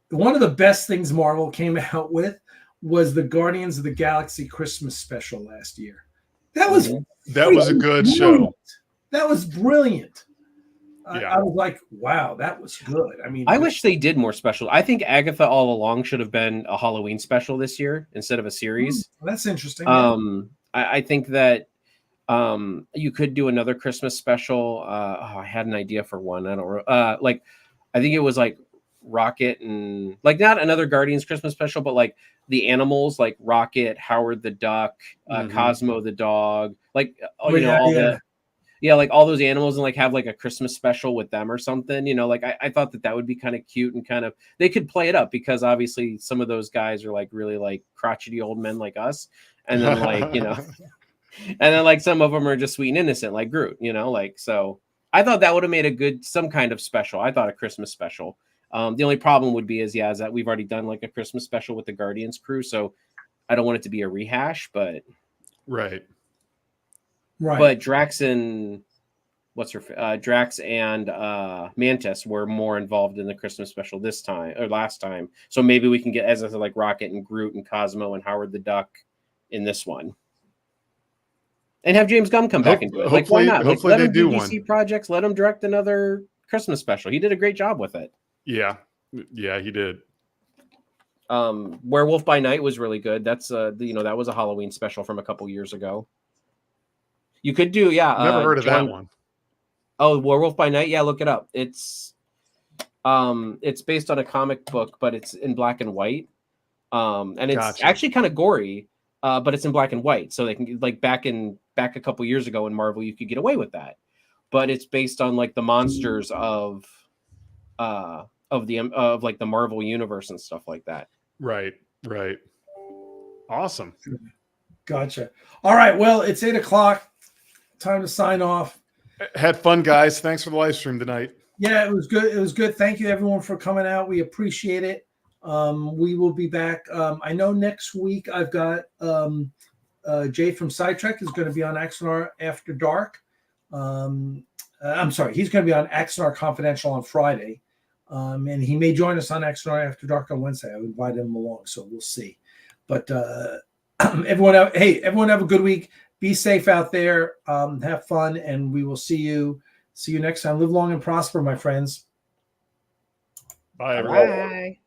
One of the best things Marvel came out with was the Guardians of the Galaxy Christmas special last year. That was a good show. That was brilliant. Yeah. I was like, wow, that was good. I mean, I wish they did more special. I think Agatha All Along should have been a Halloween special this year instead of a series. That's interesting. I think that you could do another Christmas special. I had an idea for one. I don't I think it was like Rocket and like not another Guardians Christmas special, but like the animals like Rocket, Howard the Duck, Cosmo the dog, like all all those animals, and like have like a Christmas special with them or something. Like I thought that would be kind of cute and kind of they could play it up because obviously some of those guys are like really like crotchety old men like us, and then like and then like some of them are just sweet and innocent like Groot. Like so I thought that would have made some kind of special. I thought a Christmas special. The only problem would be is that we've already done like a Christmas special with the Guardians crew, so I don't want it to be a rehash, but right. But Drax and Drax and Mantis were more involved in the Christmas special this time or last time, so maybe we can get as I said, like Rocket and Groot and Cosmo and Howard the Duck in this one. And have James Gunn come back and do it. Like, why not? Like, let him do DC projects. Let him direct another Christmas special. He did a great job with it. Yeah, he did. Werewolf by Night was really good. That's that was a Halloween special from a couple years ago. You could do never heard of that one. Oh, Werewolf by Night. Yeah, look it up. It's based on a comic book, but it's in black and white. And it's actually kind of gory, but it's in black and white. So they can like back a couple years ago in Marvel, you could get away with that. But it's based on like the monsters of like the Marvel universe and stuff like that. Right. Awesome. Gotcha. All right. Well, it's 8:00. Time to sign off. Had fun, guys. Thanks for the live stream tonight. Yeah, it was good. Thank you everyone for coming out. We appreciate it. We will be back. I know next week I've got Jay from Sidetrack is going to be on Axanar After Dark. I'm sorry, he's going to be on Axanar Confidential on Friday. And he may join us on Axanar After Dark on Wednesday. I would invite him along, so we'll see. But everyone have a good week. Be safe out there. Have fun, and we will see you next time. Live long and prosper, my friends. Bye, everyone. Bye.